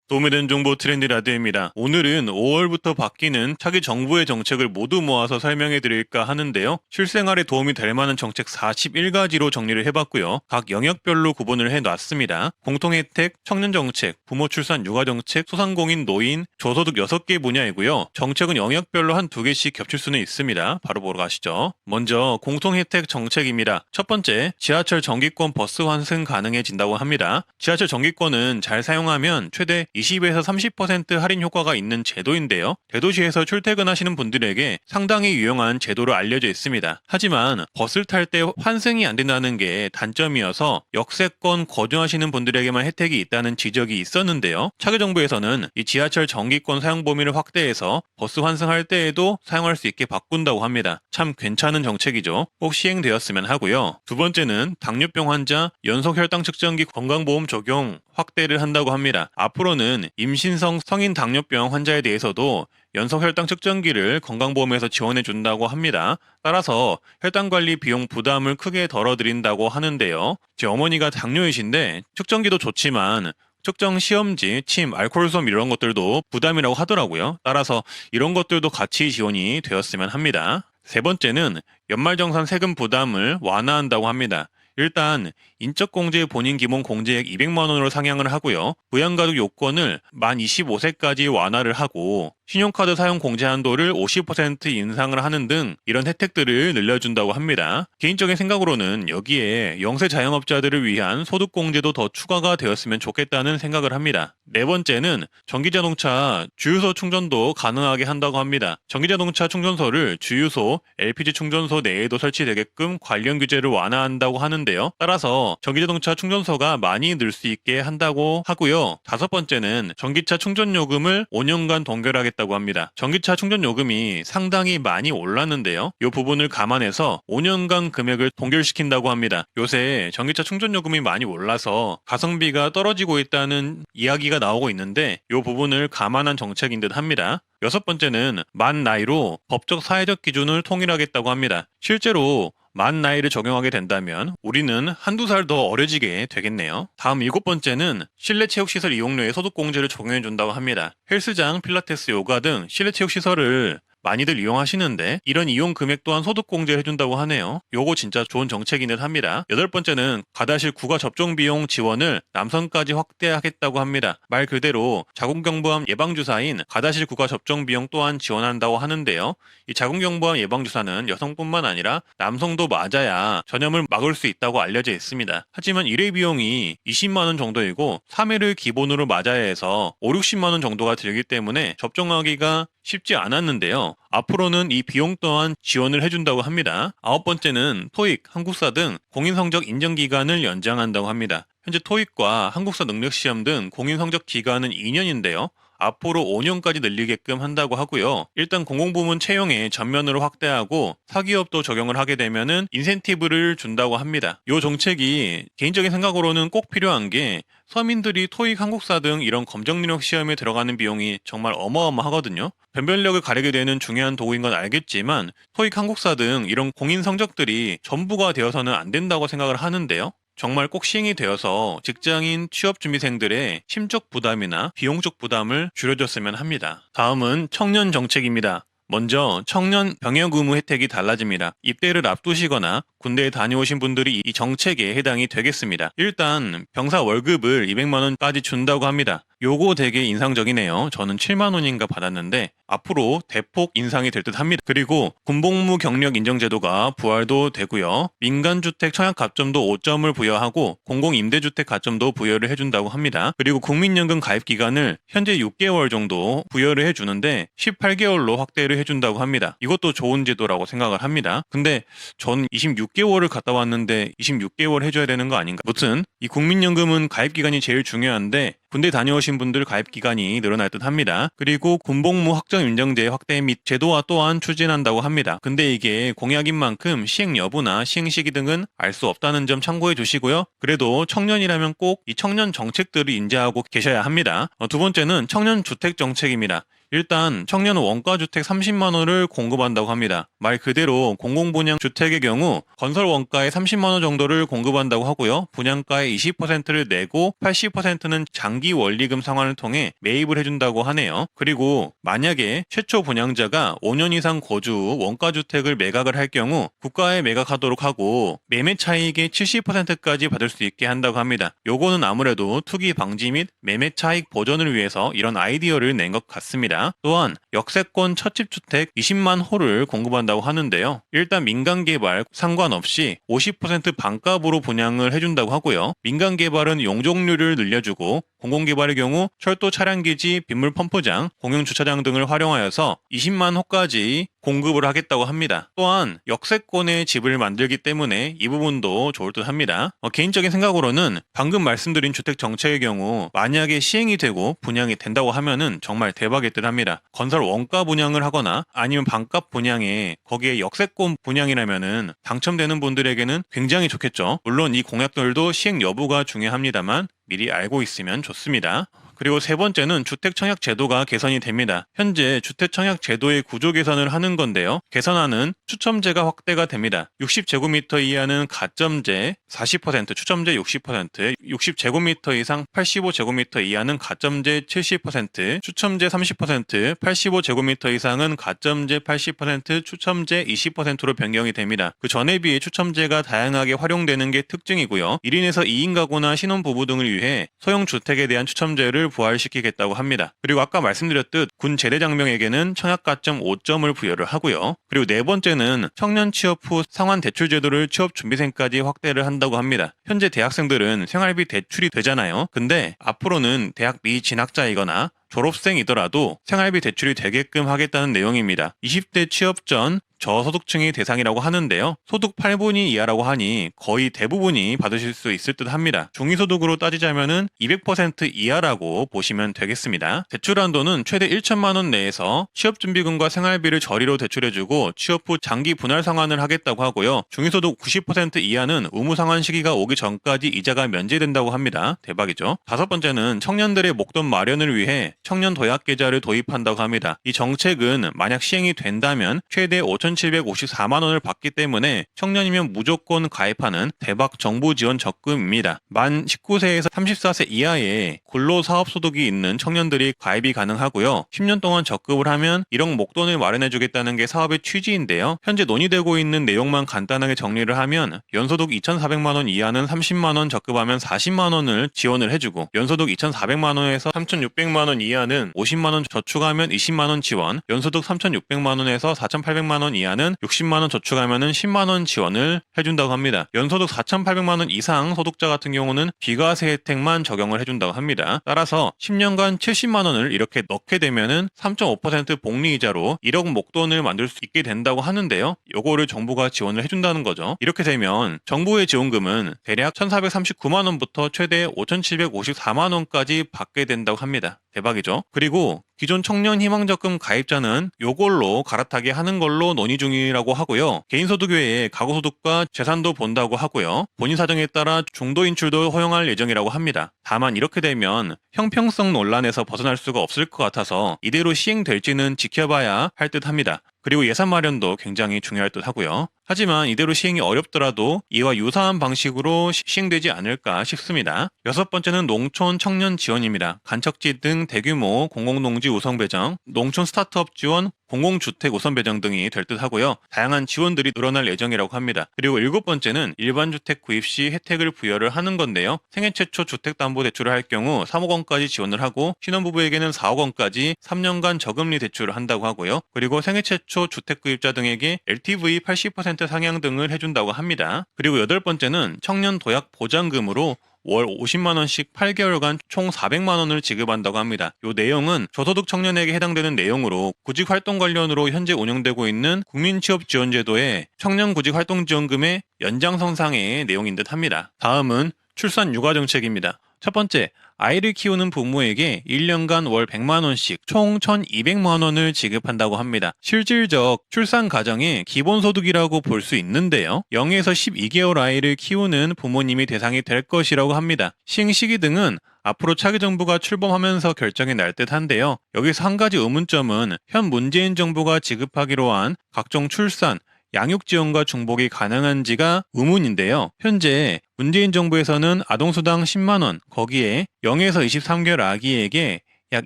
도움이 되는 정보 트렌드 라디오입니다. 오늘은 5월부터 바뀌는 차기 정부의 정책을 모두 모아서 설명해 드릴까 하는데요. 실생활에 도움이 될 만한 정책 41가지로 정리를 해봤고요. 각 영역별로 구분을 해놨습니다. 공통혜택, 청년정책, 부모 출산 육아정책, 소상공인, 노인, 저소득 6개 분야이고요. 정책은 영역별로 한 2개씩 겹칠 수는 있습니다. 바로 보러 가시죠. 먼저 공통혜택 정책입니다. 첫 번째, 지하철 정기권 버스 환승 가능해진다고 합니다. 지하철 정기권은 잘 사용하면 최대 20에서 30% 할인 효과가 있는 제도인데요. 대도시에서 출퇴근하시는 분들에게 상당히 유용한 제도로 알려져 있습니다. 하지만 버스를 탈 때 환승이 안 된다는 게 단점이어서 역세권 거주하시는 분들에게만 혜택이 있다는 지적이 있었는데요. 차기 정부에서는 이 지하철 정기권 사용 범위를 확대해서 버스 환승할 때에도 사용할 수 있게 바꾼다고 합니다. 참 괜찮은 정책이죠. 꼭 시행되었으면 하고요. 두 번째는 당뇨병 환자 연속 혈당 측정기 건강보험 적용 확대를 한다고 합니다. 앞으로는 임신성 성인 당뇨병 환자에 대해서도 연속 혈당 측정기를 건강보험에서 지원해 준다고 합니다. 따라서 혈당관리 비용 부담을 크게 덜어드린다고 하는데요. 제 어머니가 당뇨이신데 측정기도 좋지만 측정 시험지, 침, 알코올솜 이런 것들도 부담이라고 하더라고요. 따라서 이런 것들도 같이 지원이 되었으면 합니다. 세 번째는 연말정산 세금 부담을 완화한다고 합니다. 일단 인적공제 본인 기본 공제액 200만 원으로 상향을 하고요. 부양가족 요건을 만 25세까지 완화를 하고 신용카드 사용 공제 한도를 50% 인상을 하는 등 이런 혜택들을 늘려준다고 합니다. 개인적인 생각으로는 여기에 영세 자영업자들을 위한 소득공제도 더 추가가 되었으면 좋겠다는 생각을 합니다. 네 번째는 전기자동차 주유소 충전도 가능하게 한다고 합니다. 전기자동차 충전소를 주유소, LPG 충전소 내에도 설치되게끔 관련 규제를 완화한다고 하는데요. 따라서 전기자동차 충전소가 많이 늘 수 있게 한다고 하고요. 다섯 번째는 전기차 충전요금을 5년간 동결하겠다고 합니다. 전기차 충전요금이 상당히 많이 올랐는데요. 이 부분을 감안해서 5년간 금액을 동결시킨다고 합니다. 요새 전기차 충전요금이 많이 올라서 가성비가 떨어지고 있다는 이야기가 나오고 있는데 이 부분을 감안한 정책인 듯 합니다. 여섯 번째는 만 나이로 법적 사회적 기준을 통일하겠다고 합니다. 실제로 만 나이를 적용하게 된다면 우리는 한두 살 더 어려지게 되겠네요. 다음 일곱 번째는 실내 체육시설 이용료에 소득공제를 적용해 준다고 합니다. 헬스장, 필라테스, 요가 등 실내 체육시설을 많이들 이용하시는데 이런 이용 금액 또한 소득공제 해준다고 하네요. 요거 진짜 좋은 정책인 듯 합니다. 여덟 번째는 가다실 구가 접종 비용 지원을 남성까지 확대하겠다고 합니다. 말 그대로 자궁경부암 예방주사인 가다실 구가 접종 비용 또한 지원한다고 하는데요. 이 자궁경부암 예방주사는 여성뿐만 아니라 남성도 맞아야 전염을 막을 수 있다고 알려져 있습니다. 하지만 1회 비용이 20만 원 정도이고 3회를 기본으로 맞아야 해서 5, 60만 원 정도가 들기 때문에 접종하기가 쉽지 않았는데요. 앞으로는 이 비용 또한 지원을 해준다고 합니다. 아홉 번째는 토익, 한국사 등 공인성적 인정기간을 연장한다고 합니다. 현재 토익과 한국사 능력시험 등 공인성적 기간은 2년인데요. 앞으로 5년까지 늘리게끔 한다고 하고요. 일단 공공부문 채용에 전면으로 확대하고 사기업도 적용을 하게 되면은 인센티브를 준다고 합니다. 이 정책이 개인적인 생각으로는 꼭 필요한 게 서민들이 토익, 한국사 등 이런 검정 능력 시험에 들어가는 비용이 정말 어마어마하거든요. 변별력을 가리게 되는 중요한 도구인 건 알겠지만 토익, 한국사 등 이런 공인 성적들이 전부가 되어서는 안 된다고 생각을 하는데요. 정말 꼭 시행이 되어서 직장인 취업준비생들의 심적 부담이나 비용적 부담을 줄여줬으면 합니다. 다음은 청년 정책입니다. 먼저 청년 병역 의무 혜택이 달라집니다. 입대를 앞두시거나 군대에 다녀오신 분들이 이 정책에 해당이 되겠습니다. 일단 병사 월급을 200만 원까지 준다고 합니다. 요거 되게 인상적이네요. 저는 7만 원인가 받았는데 앞으로 대폭 인상이 될 듯 합니다. 그리고 군복무 경력 인정 제도가 부활도 되고요. 민간주택 청약 가점도 5점을 부여하고 공공임대주택 가점도 부여를 해준다고 합니다. 그리고 국민연금 가입 기간을 현재 6개월 정도 부여를 해주는데 18개월로 확대를 해준다고 합니다. 이것도 좋은 제도라고 생각을 합니다. 근데 전 26개월을 갔다 왔는데 26개월 해줘야 되는 거 아닌가? 무튼 이 국민연금은 가입 기간이 제일 중요한데 군대 다녀오신 분들 가입 기간이 늘어날 듯 합니다. 그리고 군복무 확정 인정제 확대 및 제도화 또한 추진한다고 합니다. 근데 이게 공약인 만큼 시행 여부나 시행 시기 등은 알 수 없다는 점 참고해 주시고요. 그래도 청년이라면 꼭 이 청년 정책들을 인지하고 계셔야 합니다. 두 번째는 청년 주택 정책입니다. 일단 청년 원가주택 30만 원을 공급한다고 합니다. 말 그대로 공공분양 주택의 경우 건설 원가의 30만 원 정도를 공급한다고 하고요. 분양가의 20%를 내고 80%는 장기 원리금 상환을 통해 매입을 해준다고 하네요. 그리고 만약에 최초 분양자가 5년 이상 거주 원가주택을 매각을 할 경우 국가에 매각하도록 하고 매매 차익의 70%까지 받을 수 있게 한다고 합니다. 요거는 아무래도 투기 방지 및 매매 차익 보전을 위해서 이런 아이디어를 낸 것 같습니다. 또한 역세권 첫집주택 20만 호를 공급한다고 하는데요. 일단 민간개발 상관없이 50% 반값으로 분양을 해준다고 하고요. 민간개발은 용적률을 늘려주고 공공개발의 경우 철도 차량기지, 빗물 펌프장, 공용주차장 등을 활용하여서 20만 호까지 공급을 하겠다고 합니다. 또한 역세권의 집을 만들기 때문에 이 부분도 좋을 듯 합니다. 개인적인 생각으로는 방금 말씀드린 주택 정책의 경우 만약에 시행이 되고 분양이 된다고 하면은 정말 대박일 듯 합니다. 건설 원가 분양을 하거나 아니면 반값 분양에 거기에 역세권 분양이라면은 당첨되는 분들에게는 굉장히 좋겠죠. 물론 이 공약들도 시행 여부가 중요합니다만 미리 알고 있으면 좋습니다. 그리고 세 번째는 주택청약 제도가 개선이 됩니다. 현재 주택청약 제도의 구조 개선을 하는 건데요. 개선안은 추첨제가 확대가 됩니다. 60제곱미터 이하는 가점제 40%, 추첨제 60%, 60제곱미터 이상 85제곱미터 이하는 가점제 70%, 추첨제 30%, 85제곱미터 이상은 가점제 80%, 추첨제 20%로 변경이 됩니다. 그 전에 비해 추첨제가 다양하게 활용되는 게 특징이고요. 1인에서 2인 가구나 신혼부부 등을 위해 소형주택에 대한 추첨제를 부활시키겠다고 합니다. 그리고 아까 말씀드렸듯 군 제대장병에게는 청약가점 5점을 부여를 하고요. 그리고 네 번째는 청년 취업 후 상환 대출 제도를 취업 준비생까지 확대를 한다고 합니다. 현재 대학생들은 생활비 대출이 되잖아요. 근데 앞으로는 대학 미진학자이거나 졸업생이더라도 생활비 대출이 되게끔 하겠다는 내용입니다. 20대 취업 전 저소득층이 대상이라고 하는데요. 소득 8분위 이하라고 하니 거의 대부분이 받으실 수 있을 듯 합니다. 중위소득으로 따지자면은 200% 이하라고 보시면 되겠습니다. 대출 한도는 최대 1천만 원 내에서 취업준비금과 생활비를 저리로 대출해주고 취업 후 장기 분할 상환을 하겠다고 하고요. 중위소득 90% 이하는 의무 상환 시기가 오기 전까지 이자가 면제된다고 합니다. 대박이죠. 다섯 번째는 청년들의 목돈 마련을 위해 청년 도약 계좌를 도입한다고 합니다. 이 정책은 만약 시행이 된다면 최대 5,754만 원을 받기 때문에 청년이면 무조건 가입하는 대박 정부 지원 적금입니다. 만 19세에서 34세 이하의 근로사업소득이 있는 청년들이 가입이 가능하고요. 10년 동안 적금을 하면 1억 목돈을 마련해주겠다는 게 사업의 취지인데요. 현재 논의되고 있는 내용만 간단하게 정리를 하면 연소득 2,400만 원 이하는 30만 원 적금하면 40만 원을 지원을 해주고 연소득 2,400만 원에서 3,600만 원 이하는 50만 원 저축하면 20만 원 지원, 연소득 3,600만 원에서 4,800만 원 이하는 60만 원 저축하면은 10만 원 지원을 해준다고 합니다. 연소득 4,800만 원 이상 소득자 같은 경우는 비과세 혜택만 적용을 해준다고 합니다. 따라서 10년간 70만 원을 이렇게 넣게 되면은 3.5% 복리이자로 1억 목돈을 만들 수 있게 된다고 하는데요. 요거를 정부가 지원을 해준다는 거죠. 이렇게 되면 정부의 지원금은 대략 1,439만 원부터 최대 5,754만 원까지 받게 된다고 합니다. 대박이죠. 그리고 기존 청년 희망적금 가입자는 요걸로 갈아타게 하는 걸로 논의 중이라고 하고요. 개인소득 외에 가구소득과 재산도 본다고 하고요. 본인 사정에 따라 중도 인출도 허용할 예정이라고 합니다. 다만 이렇게 되면 형평성 논란에서 벗어날 수가 없을 것 같아서 이대로 시행될지는 지켜봐야 할 듯 합니다. 그리고 예산 마련도 굉장히 중요할 듯 하고요. 하지만 이대로 시행이 어렵더라도 이와 유사한 방식으로 시행되지 않을까 싶습니다. 여섯 번째는 농촌 청년 지원입니다. 간척지 등 대규모 공공농지 우선 배정, 농촌 스타트업 지원, 공공주택 우선 배정 등이 될 듯 하고요. 다양한 지원들이 늘어날 예정이라고 합니다. 그리고 일곱 번째는 일반 주택 구입 시 혜택을 부여를 하는 건데요. 생애 최초 주택담보대출을 할 경우 3억 원까지 지원을 하고 신혼부부에게는 4억 원까지 3년간 저금리 대출을 한다고 하고요. 그리고 생애 최초 주택 구입자 등에게 LTV 80% 상향 등을 해준다고 합니다. 그리고 여덟 번째는 청년 도약 보장금으로 월 50만 원씩 8개월간 총 400만 원을 지급한다고 합니다. 이 내용은 저소득 청년에게 해당되는 내용으로 구직활동 관련으로 현재 운영되고 있는 국민취업지원제도의 청년구직활동지원금의 연장선상의 내용인 듯 합니다. 다음은 출산 육아 정책입니다. 첫 번째, 아이를 키우는 부모에게 1년간 월 100만 원씩 총 1,200만 원을 지급한다고 합니다. 실질적 출산 가정의 기본소득이라고 볼 수 있는데요. 0에서 12개월 아이를 키우는 부모님이 대상이 될 것이라고 합니다. 시행 시기 등은 앞으로 차기 정부가 출범하면서 결정이 날 듯한데요. 여기서 한 가지 의문점은 현 문재인 정부가 지급하기로 한 각종 출산, 양육 지원과 중복이 가능한지가 의문인데요. 현재 문재인 정부에서는 아동수당 10만원, 거기에 0에서 23개월 아기에게 약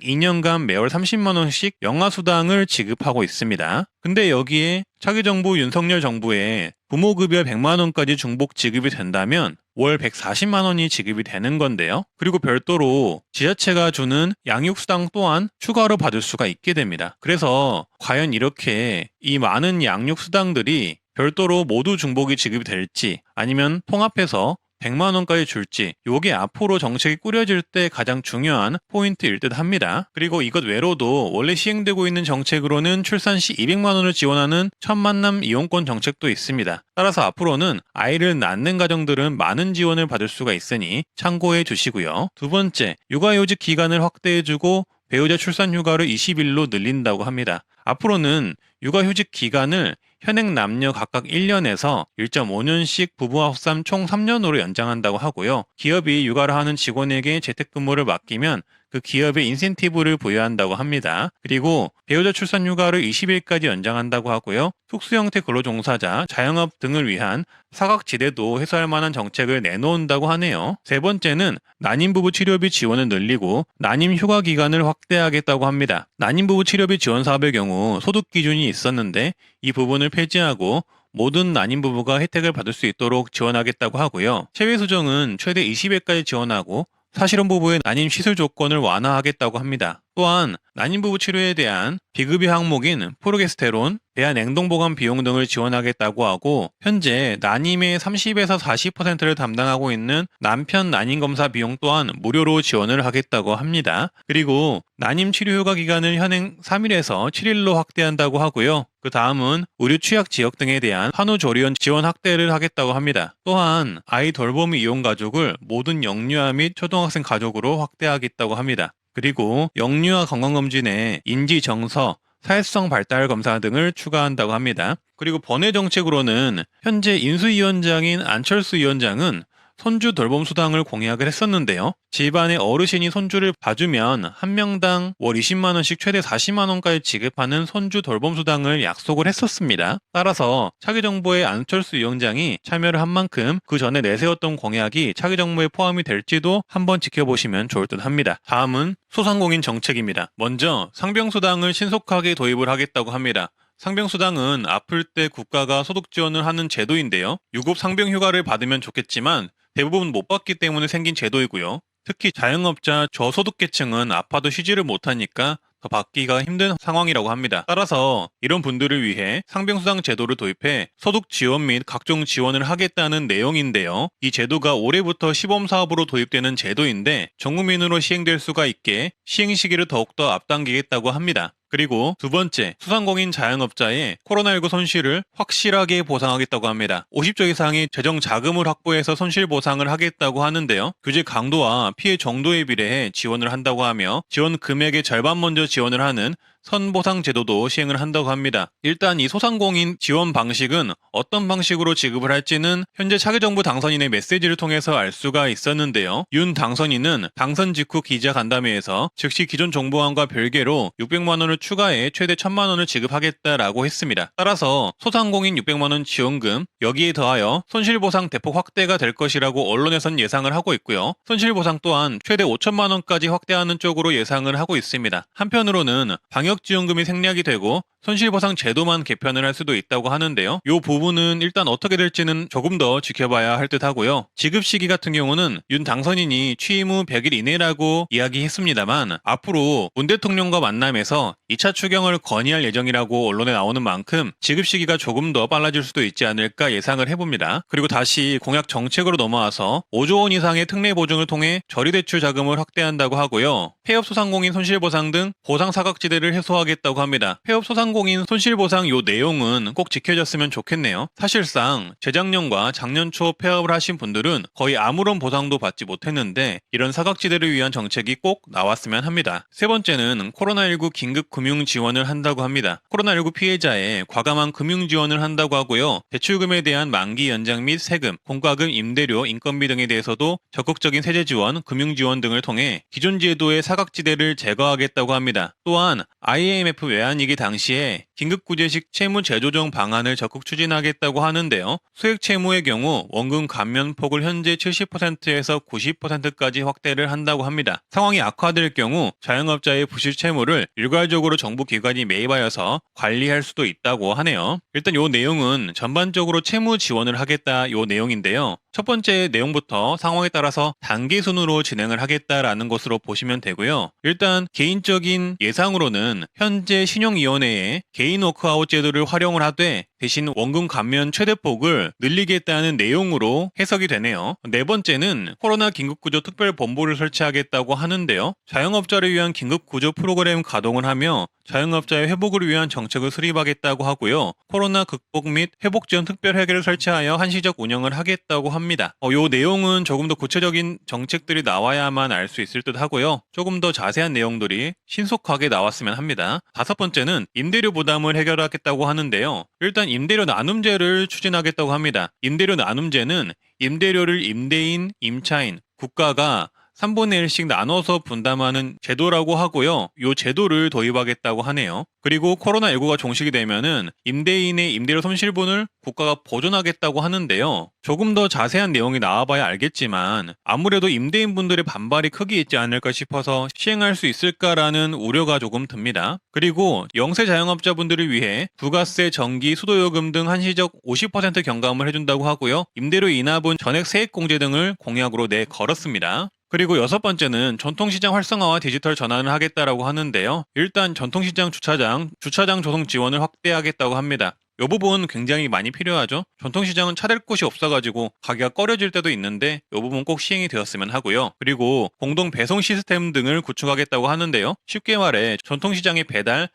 2년간 매월 30만 원씩 영아수당을 지급하고 있습니다. 근데 여기에 차기 정부 윤석열 정부에 부모급여 100만 원까지 중복 지급이 된다면 월 140만 원이 지급이 되는 건데요. 그리고 별도로 지자체가 주는 양육수당 또한 추가로 받을 수가 있게 됩니다. 그래서 과연 이렇게 이 많은 양육수당들이 별도로 모두 중복이 지급이 될지 아니면 통합해서 100만 원까지 줄지 요게 앞으로 정책이 꾸려질 때 가장 중요한 포인트일 듯 합니다. 그리고 이것 외로도 원래 시행되고 있는 정책으로는 출산 시 200만 원을 지원하는 첫 만남 이용권 정책도 있습니다. 따라서 앞으로는 아이를 낳는 가정들은 많은 지원을 받을 수가 있으니 참고해 주시고요. 두 번째, 육아휴직 기간을 확대해주고 배우자 출산 휴가를 20일로 늘린다고 합니다. 앞으로는 육아휴직 기간을 현행 남녀 각각 1년에서 1.5년씩 부부와 합산 총 3년으로 연장한다고 하고요. 기업이 육아를 하는 직원에게 재택근무를 맡기면 그 기업에 인센티브를 부여한다고 합니다. 그리고 배우자 출산 휴가를 20일까지 연장한다고 하고요. 특수 형태 근로종사자, 자영업 등을 위한 사각지대도 해소할 만한 정책을 내놓는다고 하네요. 세 번째는 난임부부 치료비 지원을 늘리고 난임 휴가 기간을 확대하겠다고 합니다. 난임부부 치료비 지원 사업의 경우 소득 기준이 있었는데 이 부분을 폐지하고 모든 난임부부가 혜택을 받을 수 있도록 지원하겠다고 하고요. 체외 수정은 최대 20회까지 지원하고 사실혼 부부의 난임 시술 조건을 완화하겠다고 합니다. 또한 난임부부 치료에 대한 비급여 항목인 프로게스테론, 배아 냉동보관 비용 등을 지원하겠다고 하고 현재 난임의 30에서 40%를 담당하고 있는 남편 난임검사 비용 또한 무료로 지원을 하겠다고 합니다. 그리고 난임 치료휴가 기간을 현행 3일에서 7일로 확대한다고 하고요. 그 다음은 의료 취약 지역 등에 대한 산후조리원 지원 확대를 하겠다고 합니다. 또한 아이 돌보미 이용 가족을 모든 영유아 및 초등학생 가족으로 확대하겠다고 합니다. 그리고 영유아 건강검진에 인지정서, 사회성 발달 검사 등을 추가한다고 합니다. 그리고 번외 정책으로는 현재 인수위원장인 안철수 위원장은 손주 돌봄 수당을 공약을 했었는데요. 집안의 어르신이 손주를 봐주면 한 명당 월 20만 원씩 최대 40만 원까지 지급하는 손주 돌봄 수당을 약속을 했었습니다. 따라서 차기 정부의 안철수 위원장이 참여를 한 만큼 그 전에 내세웠던 공약이 차기 정부에 포함이 될지도 한번 지켜보시면 좋을 듯 합니다. 다음은 소상공인 정책입니다. 먼저 상병수당을 신속하게 도입을 하겠다고 합니다. 상병수당은 아플 때 국가가 소득 지원을 하는 제도인데요. 유급 상병휴가를 받으면 좋겠지만 대부분 못 받기 때문에 생긴 제도이고요. 특히 자영업자 저소득계층은 아파도 쉬지를 못하니까 더 받기가 힘든 상황이라고 합니다. 따라서 이런 분들을 위해 상병수당 제도를 도입해 소득 지원 및 각종 지원을 하겠다는 내용인데요. 이 제도가 올해부터 시범사업으로 도입되는 제도인데 전 국민으로 시행될 수가 있게 시행 시기를 더욱더 앞당기겠다고 합니다. 그리고 두 번째, 소상공인 자영업자의 코로나19 손실을 확실하게 보상하겠다고 합니다. 50조 이상의 재정 자금을 확보해서 손실 보상을 하겠다고 하는데요. 규제 강도와 피해 정도에 비례해 지원을 한다고 하며 지원 금액의 절반 먼저 지원을 하는 선보상 제도도 시행을 한다고 합니다. 일단 이 소상공인 지원 방식은 어떤 방식으로 지급을 할지는 현재 차기 정부 당선인의 메시지를 통해서 알 수가 있었는데요. 윤 당선인은 당선 직후 기자간담회에서 즉시 기존 정보안과 별개로 600만 원을 추가해 최대 1000만 원을 지급하겠다라고 했습니다. 따라서 소상공인 600만 원 지원금, 여기에 더하여 손실보상 대폭 확대가 될 것이라고 언론에선 예상을 하고 있고요. 손실보상 또한 최대 5천만 원까지 확대하는 쪽으로 예상을 하고 있습니다. 한편으로는 방역지원금이 생략이 되고 손실보상 제도만 개편을 할 수도 있다고 하는데요. 이 부분은 일단 어떻게 될지는 조금 더 지켜봐야 할 듯 하고요. 지급 시기 같은 경우는 윤 당선인이 취임 후 100일 이내라고 이야기했습니다만 앞으로 문 대통령과 만남에서 2차 추경을 건의할 예정이라고 언론에 나오는 만큼 지급 시기가 조금 더 빨라질 수도 있지 않을까 예상을 해봅니다. 그리고 다시 공약 정책으로 넘어와서 5조 원 이상의 특례 보증을 통해 저리대출 자금을 확대한다고 하고요. 폐업 소상공인 손실보상 등 보상 사각지대를 해소하겠다고 합니다. 폐업 소상공인 소상공인 손실보상 요 내용은 꼭 지켜졌으면 좋겠네요. 사실상 재작년과 작년 초 폐업을 하신 분들은 거의 아무런 보상도 받지 못했는데 이런 사각지대를 위한 정책이 꼭 나왔으면 합니다. 세 번째는 코로나19 긴급 금융 지원을 한다고 합니다. 코로나19 피해자에 과감한 금융 지원을 한다고 하고요. 대출금에 대한 만기 연장 및 세금, 공과금, 임대료, 인건비 등에 대해서도 적극적인 세제 지원, 금융 지원 등을 통해 기존 제도의 사각지대를 제거하겠다고 합니다. 또한 IMF 외환위기 당시에 긴급구제식 채무 재조정 방안을 적극 추진하겠다고 하는데요. 소액 채무의 경우 원금 감면폭을 현재 70%에서 90%까지 확대를 한다고 합니다. 상황이 악화될 경우 자영업자의 부실 채무를 일괄적으로 정부 기관이 매입하여서 관리할 수도 있다고 하네요. 일단 이 내용은 전반적으로 채무 지원을 하겠다 이 내용인데요. 첫 번째 내용부터 상황에 따라서 단기 순으로 진행을 하겠다라는 것으로 보시면 되고요. 일단 개인적인 예상으로는 현재 신용위원회에 개인 워크아웃 제도를 활용을 하되 대신 원금 감면 최대폭을 늘리겠다는 내용으로 해석이 되네요. 네 번째는 코로나 긴급구조 특별본부를 설치하겠다고 하는데요. 자영업자를 위한 긴급구조 프로그램 가동을 하며 자영업자의 회복을 위한 정책을 수립하겠다고 하고요. 코로나 극복 및 회복 지원 특별회계를 설치하여 한시적 운영을 하겠다고 합니다. 이 내용은 조금 더 구체적인 정책들이 나와야만 알 수 있을 듯 하고요. 조금 더 자세한 내용들이 신속하게 나왔으면 합니다. 다섯 번째는 임대료 부담을 해결하겠다고 하는데요. 일단 임대료 나눔제를 추진하겠다고 합니다. 임대료 나눔제는 임대료를 임대인, 임차인, 국가가 3분의 1씩 나눠서 분담하는 제도라고 하고요. 이 제도를 도입하겠다고 하네요. 그리고 코로나19가 종식이 되면은 임대인의 임대료 손실분을 국가가 보존하겠다고 하는데요. 조금 더 자세한 내용이 나와봐야 알겠지만 아무래도 임대인분들의 반발이 크게 있지 않을까 싶어서 시행할 수 있을까라는 우려가 조금 듭니다. 그리고 영세 자영업자분들을 위해 부가세, 전기, 수도요금 등 한시적 50% 경감을 해준다고 하고요. 임대료 인하분, 전액 세액공제 등을 공약으로 내걸었습니다. 그리고 여섯 번째는 전통시장 활성화와 디지털 전환을 하겠다라고 하는데요. 일단 전통시장 주차장 조성 지원을 확대하겠다고 합니다. 이 부분 굉장히 많이 필요하죠. 전통시장은 차댈 곳이 없어가지고 가게가 꺼려질 때도 있는데 이 부분 꼭 시행이 되었으면 하고요. 그리고 공동 배송 시스템 등을 구축하겠다고 하는데요. 쉽게 말해 전통시장의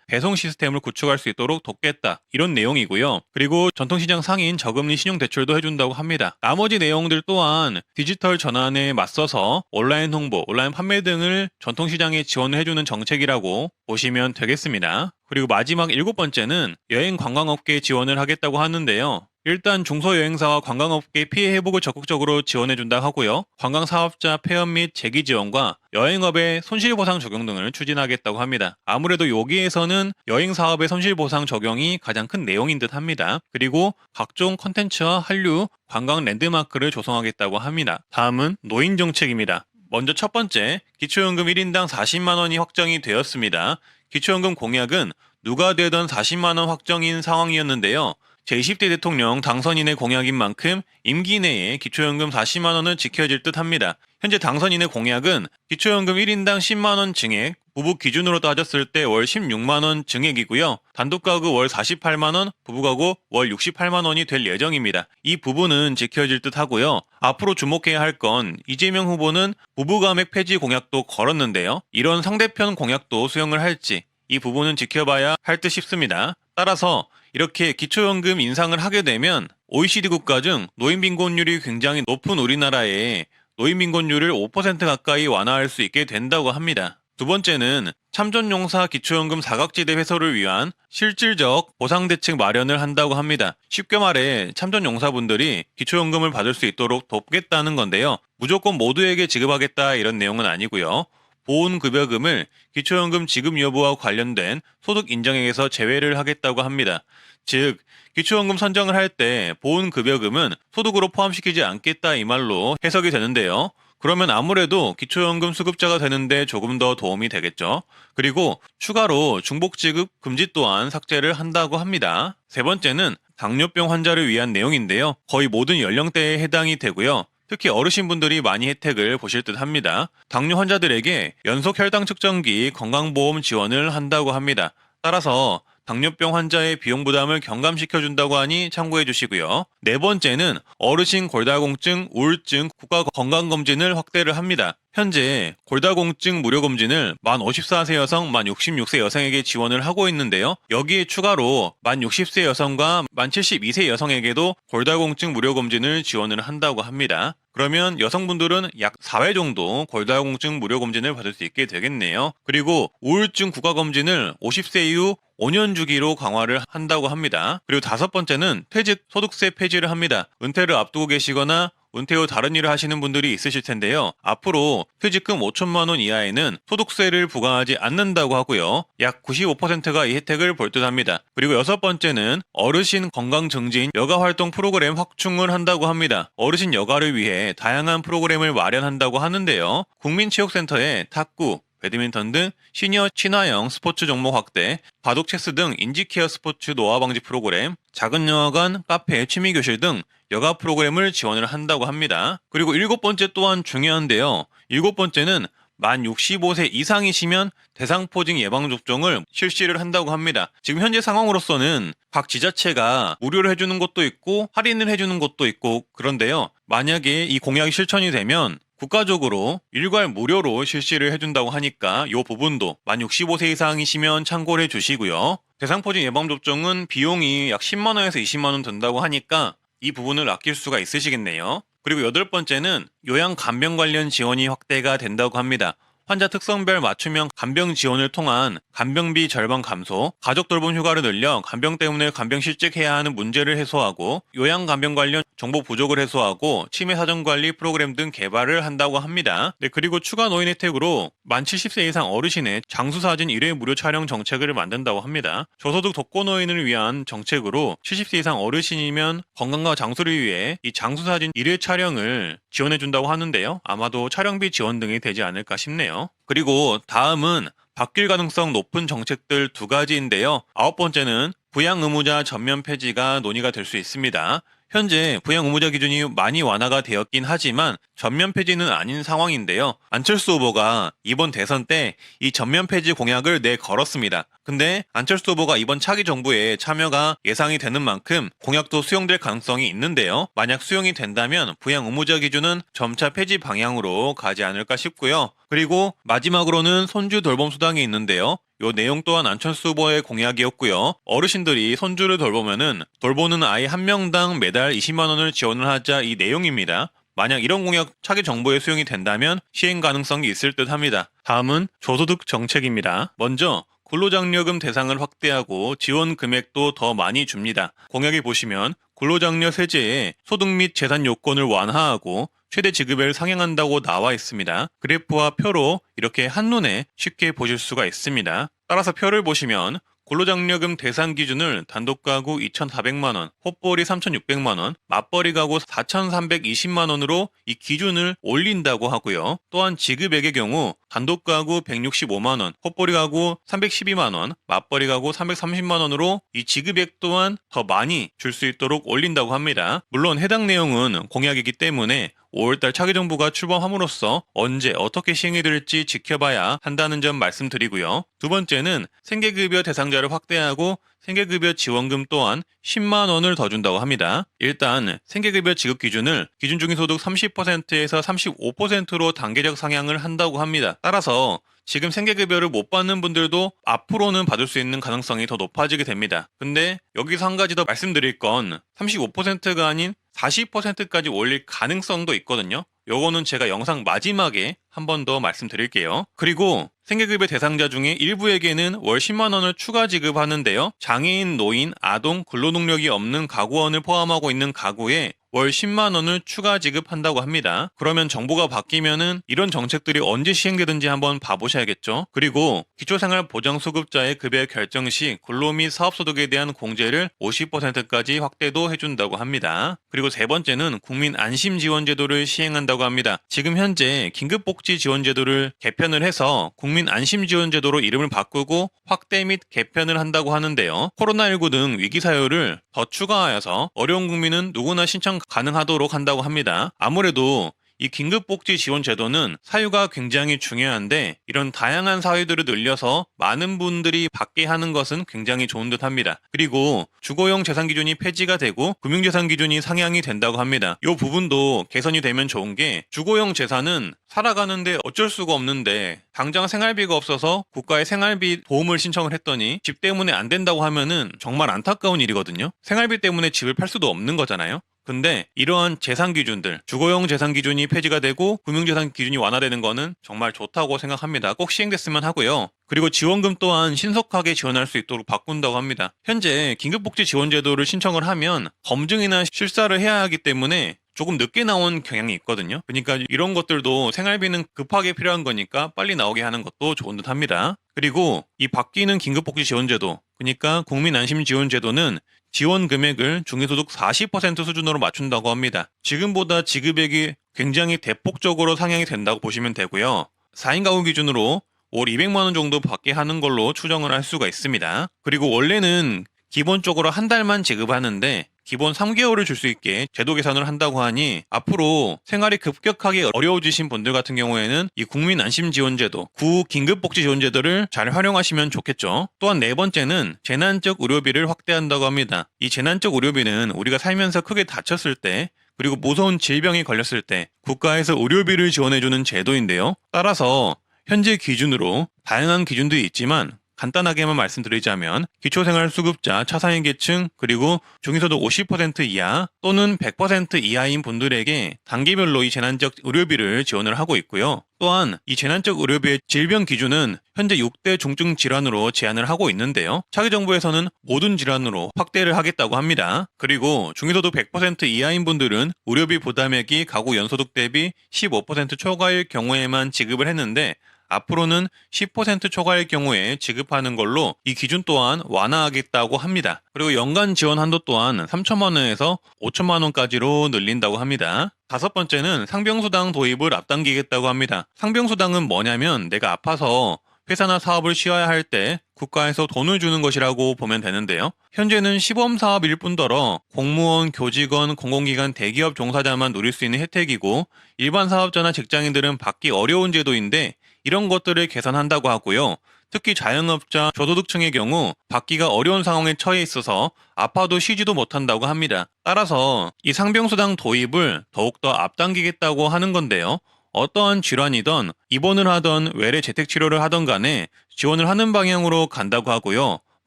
배송 시스템을 구축할 수 있도록 돕겠다 이런 내용이고요. 그리고 전통시장 상인 저금리 신용대출도 해준다고 합니다. 나머지 내용들 또한 디지털 전환에 맞서서 온라인 홍보, 온라인 판매 등을 전통시장에 지원을 해주는 정책이라고 보시면 되겠습니다. 그리고 마지막 일곱 번째는 여행 관광업계에 지원을 하겠다고 하는데요. 일단 중소여행사와 관광업계 피해 회복을 적극적으로 지원해준다 하고요. 관광사업자 폐업 및 재기 지원과 여행업의 손실보상 적용 등을 추진하겠다고 합니다. 아무래도 여기에서는 여행사업의 손실보상 적용이 가장 큰 내용인 듯 합니다. 그리고 각종 컨텐츠와 한류, 관광 랜드마크를 조성하겠다고 합니다. 다음은 노인정책입니다. 먼저 첫 번째, 기초연금 1인당 40만 원이 확정이 되었습니다. 기초연금 공약은 누가 되던 40만 원 확정인 상황이었는데요. 제20대 대통령 당선인의 공약인 만큼 임기 내에 기초연금 40만 원은 지켜질 듯 합니다. 현재 당선인의 공약은 기초연금 1인당 10만 원 증액, 부부 기준으로 따졌을 때 월 16만 원 증액이고요. 단독가구 월 48만 원, 부부가구 월 68만 원이 될 예정입니다. 이 부분은 지켜질 듯 하고요. 앞으로 주목해야 할 건 이재명 후보는 부부감액 폐지 공약도 걸었는데요. 이런 상대편 공약도 수용을 할지 이 부분은 지켜봐야 할 듯 싶습니다. 따라서 이렇게 기초연금 인상을 하게 되면 OECD 국가 중 노인빈곤율이 굉장히 높은 우리나라에 노인빈곤율을 5% 가까이 완화할 수 있게 된다고 합니다. 두 번째는 참전용사 기초연금 사각지대 해소를 위한 실질적 보상대책 마련을 한다고 합니다. 쉽게 말해 참전용사분들이 기초연금을 받을 수 있도록 돕겠다는 건데요. 무조건 모두에게 지급하겠다 이런 내용은 아니고요. 보훈급여금을 기초연금 지급 여부와 관련된 소득 인정액에서 제외를 하겠다고 합니다. 즉, 기초연금 선정을 할 때 보훈급여금은 소득으로 포함시키지 않겠다 이 말로 해석이 되는데요. 그러면 아무래도 기초연금 수급자가 되는데 조금 더 도움이 되겠죠. 그리고 추가로 중복지급 금지 또한 삭제를 한다고 합니다. 세 번째는 당뇨병 환자를 위한 내용인데요. 거의 모든 연령대에 해당이 되고요. 특히 어르신분들이 많이 혜택을 보실 듯 합니다. 당뇨 환자들에게 연속 혈당 측정기 건강보험 지원을 한다고 합니다. 따라서 당뇨병 환자의 비용 부담을 경감시켜준다고 하니 참고해 주시고요. 네 번째는 어르신 골다공증, 우울증 국가 건강검진을 확대를 합니다. 현재 골다공증 무료검진을 만 54세 여성, 만 66세 여성에게 지원을 하고 있는데요. 여기에 추가로 만 60세 여성과 만 72세 여성에게도 골다공증 무료검진을 지원을 한다고 합니다. 그러면 여성분들은 약 4회 정도 골다공증 무료검진을 받을 수 있게 되겠네요. 그리고 우울증 국가검진을 50세 이후 5년 주기로 강화를 한다고 합니다. 그리고 다섯 번째는 퇴직 소득세 폐지를 합니다. 은퇴를 앞두고 계시거나 은퇴 후 다른 일을 하시는 분들이 있으실 텐데요. 앞으로 퇴직금 5천만 원 이하에는 소득세를 부과하지 않는다고 하고요. 약 95%가 이 혜택을 볼 듯합니다. 그리고 여섯 번째는 어르신 건강 증진 여가 활동 프로그램 확충을 한다고 합니다. 어르신 여가를 위해 다양한 프로그램을 마련한다고 하는데요. 국민체육센터에 탁구, 배드민턴 등 시니어 친화형 스포츠 종목 확대, 바둑 체스 등 인지케어 스포츠 노화 방지 프로그램, 작은 영화관, 카페, 취미교실 등 여가 프로그램을 지원을 한다고 합니다. 그리고 일곱 번째 또한 중요한데요. 일곱 번째는 만 65세 이상이시면 대상포진 예방접종을 실시를 한다고 합니다. 지금 현재 상황으로서는 각 지자체가 무료로 해주는 곳도 있고 할인을 해주는 곳도 있고 그런데요. 만약에 이 공약이 실천이 되면 국가적으로 일괄 무료로 실시를 해준다고 하니까 이 부분도 만 65세 이상이시면 참고를 해주시고요. 대상포진 예방접종은 비용이 약 10만 원에서 20만 원 든다고 하니까 이 부분을 아낄 수가 있으시겠네요. 그리고 여덟 번째는 요양 간병 관련 지원이 확대가 된다고 합니다. 환자 특성별 맞춤형 간병 지원을 통한 간병비 절반 감소, 가족 돌봄 휴가를 늘려 간병 때문에 간병 실직해야 하는 문제를 해소하고 요양 간병 관련 정보 부족을 해소하고 치매 사전 관리 프로그램 등 개발을 한다고 합니다. 네, 그리고 추가 노인 혜택으로 만 70세 이상 어르신의 장수사진 1회 무료 촬영 정책을 만든다고 합니다. 저소득 독거노인을 위한 정책으로 70세 이상 어르신이면 건강과 장수를 위해 이 장수사진 1회 촬영을 지원해준다고 하는데요. 아마도 촬영비 지원 등이 되지 않을까 싶네요. 그리고 다음은 바뀔 가능성 높은 정책들 두 가지인데요. 아홉 번째는 부양 의무자 전면 폐지가 논의가 될 수 있습니다. 현재 부양 의무자 기준이 많이 완화가 되었긴 하지만 전면 폐지는 아닌 상황인데요. 안철수 후보가 이번 대선 때 이 전면 폐지 공약을 내걸었습니다. 근데 안철수 후보가 이번 차기 정부에 참여가 예상이 되는 만큼 공약도 수용될 가능성이 있는데요. 만약 수용이 된다면 부양 의무자 기준은 점차 폐지 방향으로 가지 않을까 싶고요. 그리고 마지막으로는 손주 돌봄 수당이 있는데요. 요 내용 또한 안철수 후보의 공약이었고요. 어르신들이 손주를 돌보면은 돌보는 아이 한 명당 매달 20만 원을 지원을 하자 이 내용입니다. 만약 이런 공약 차기 정부에 수용이 된다면 시행 가능성이 있을 듯 합니다. 다음은 저소득 정책입니다. 먼저 근로장려금 대상을 확대하고 지원 금액도 더 많이 줍니다. 공약에 보시면 근로장려 세제에 소득 및 재산 요건을 완화하고 최대 지급액을 상향한다고 나와 있습니다. 그래프와 표로 이렇게 한눈에 쉽게 보실 수가 있습니다. 따라서 표를 보시면 근로장려금 대상 기준을 단독 가구 2,400만 원, 헛벌이 3,600만 원, 맞벌이 가구 4,320만 원으로 이 기준을 올린다고 하고요. 또한 지급액의 경우 단독 가구 165만 원, 헛벌이 가구 312만 원, 맞벌이 가구 330만 원으로 이 지급액 또한 더 많이 줄 수 있도록 올린다고 합니다. 물론 해당 내용은 공약이기 때문에 5월달 차기 정부가 출범함으로써 언제 어떻게 시행이 될지 지켜봐야 한다는 점 말씀드리고요. 두 번째는 생계급여 대상자를 확대하고 생계급여 지원금 또한 10만 원을 더 준다고 합니다. 일단 생계급여 지급 기준을 기준 중위소득 30%에서 35%로 단계적 상향을 한다고 합니다. 따라서 지금 생계급여를 못 받는 분들도 앞으로는 받을 수 있는 가능성이 더 높아지게 됩니다. 근데 여기서 한 가지 더 말씀드릴 건 35%가 아닌 40%까지 올릴 가능성도 있거든요. 요거는 제가 영상 마지막에 한 번 더 말씀드릴게요. 그리고 생계급여 대상자 중에 일부에게는 월 10만 원을 추가 지급하는데요. 장애인, 노인, 아동, 근로능력이 없는 가구원을 포함하고 있는 가구에 월 10만 원을 추가 지급한다고 합니다. 그러면 정부가 바뀌면은 이런 정책들이 언제 시행되든지 한번 봐보셔야겠죠. 그리고 기초생활보장수급자의 급여 결정 시 근로 및 사업소득에 대한 공제를 50%까지 확대도 해준다고 합니다. 그리고 세 번째는 국민안심지원제도를 시행한다고 합니다. 지금 현재 긴급복지지원제도를 개편을 해서 국민안심지원제도로 이름을 바꾸고 확대 및 개편을 한다고 하는데요. 코로나19 등 위기 사유를 더 추가하여서 어려운 국민은 누구나 신청 가능하도록 한다고 합니다. 아무래도 이 긴급복지 지원 제도는 사유가 굉장히 중요한데 이런 다양한 사유들을 늘려서 많은 분들이 받게 하는 것은 굉장히 좋은 듯 합니다. 그리고 주거용 재산 기준이 폐지가 되고 금융재산 기준이 상향이 된다고 합니다. 이 부분도 개선이 되면 좋은 게 주거용 재산은 살아가는데 어쩔 수가 없는데 당장 생활비가 없어서 국가에 생활비 도움을 신청을 했더니 집 때문에 안 된다고 하면은 정말 안타까운 일이거든요. 생활비 때문에 집을 팔 수도 없는 거잖아요. 근데 이러한 재산 기준들, 주거용 재산 기준이 폐지가 되고 금융재산 기준이 완화되는 거는 정말 좋다고 생각합니다. 꼭 시행됐으면 하고요. 그리고 지원금 또한 신속하게 지원할 수 있도록 바꾼다고 합니다. 현재 긴급복지 지원제도를 신청을 하면 검증이나 실사를 해야 하기 때문에 조금 늦게 나온 경향이 있거든요. 그러니까 이런 것들도 생활비는 급하게 필요한 거니까 빨리 나오게 하는 것도 좋은 듯 합니다. 그리고 이 바뀌는 긴급복지 지원제도, 그러니까 국민안심지원제도는 지원 금액을 중위소득 40% 수준으로 맞춘다고 합니다. 지금보다 지급액이 굉장히 대폭적으로 상향이 된다고 보시면 되고요. 4인 가구 기준으로 월 200만 원 정도 받게 하는 걸로 추정을 할 수가 있습니다. 그리고 원래는 기본적으로 한 달만 지급하는데 기본 3개월을 줄 수 있게 제도 개선을 한다고 하니 앞으로 생활이 급격하게 어려워지신 분들 같은 경우에는 이 국민안심지원제도, 구긴급복지지원제도를 잘 활용하시면 좋겠죠. 또한 네 번째는 재난적 의료비를 확대한다고 합니다. 이 재난적 의료비는 우리가 살면서 크게 다쳤을 때 그리고 무서운 질병이 걸렸을 때 국가에서 의료비를 지원해주는 제도인데요. 따라서 현재 기준으로 다양한 기준들이 있지만 간단하게만 말씀드리자면 기초생활수급자 차상위 계층 그리고 중위소득 50% 이하 또는 100% 이하인 분들에게 단계별로 이 재난적 의료비를 지원을 하고 있고요. 또한 이 재난적 의료비의 질병 기준은 현재 6대 중증 질환으로 제한을 하고 있는데요. 차기 정부에서는 모든 질환으로 확대를 하겠다고 합니다. 그리고 중위소득 100% 이하인 분들은 의료비 부담액이 가구 연소득 대비 15% 초과일 경우에만 지급을 했는데 앞으로는 10% 초과일 경우에 지급하는 걸로 이 기준 또한 완화하겠다고 합니다. 그리고 연간 지원 한도 또한 3천만 원에서 5천만 원까지로 늘린다고 합니다. 다섯 번째는 상병수당 도입을 앞당기겠다고 합니다. 상병수당은 뭐냐면 내가 아파서 회사나 사업을 쉬어야 할 때 국가에서 돈을 주는 것이라고 보면 되는데요. 현재는 시범사업일 뿐더러 공무원, 교직원, 공공기관, 대기업 종사자만 누릴 수 있는 혜택이고 일반 사업자나 직장인들은 받기 어려운 제도인데 이런 것들을 개선한다고 하고요. 특히 자영업자, 저소득층의 경우 받기가 어려운 상황에 처해 있어서 아파도 쉬지도 못한다고 합니다. 따라서 이 상병수당 도입을 더욱더 앞당기겠다고 하는 건데요. 어떠한 질환이든 입원을 하던 외래 재택치료를 하던 간에 지원을 하는 방향으로 간다고 하고요.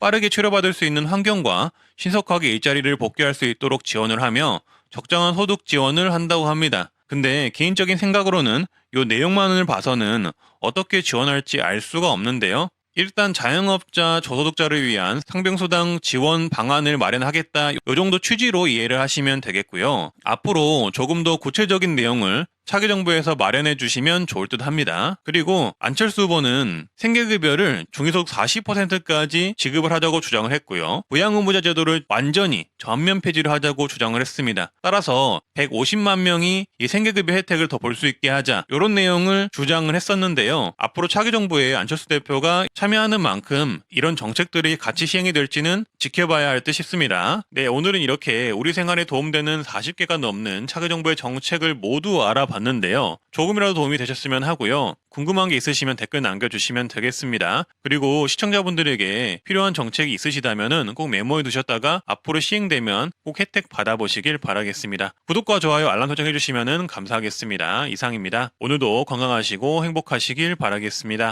빠르게 치료받을 수 있는 환경과 신속하게 일자리를 복귀할 수 있도록 지원을 하며 적정한 소득 지원을 한다고 합니다. 근데 개인적인 생각으로는 이 내용만을 봐서는 어떻게 지원할지 알 수가 없는데요. 일단 자영업자, 저소득자를 위한 상병수당 지원 방안을 마련하겠다 이 정도 취지로 이해를 하시면 되겠고요. 앞으로 조금 더 구체적인 내용을 차기 정부에서 마련해 주시면 좋을 듯 합니다. 그리고 안철수 후보는 생계급여를 중위소득 40%까지 지급을 하자고 주장을 했고요. 부양의무자 제도를 완전히 전면 폐지를 하자고 주장을 했습니다. 따라서 150만 명이 이 생계급여 혜택을 더 볼 수 있게 하자 이런 내용을 주장을 했었는데요. 앞으로 차기 정부에 안철수 대표가 참여하는 만큼 이런 정책들이 같이 시행이 될지는 지켜봐야 할 듯 싶습니다. 네, 오늘은 이렇게 우리 생활에 도움되는 40개가 넘는 차기 정부의 정책을 모두 알아봤는데요. 조금이라도 도움이 되셨으면 하고요. 궁금한 게 있으시면 댓글 남겨주시면 되겠습니다. 그리고 시청자분들에게 필요한 정책이 있으시다면 꼭 메모해 두셨다가 앞으로 시행되면 꼭 혜택 받아보시길 바라겠습니다. 구독과 좋아요, 알람 설정해 주시면 감사하겠습니다. 이상입니다. 오늘도 건강하시고 행복하시길 바라겠습니다.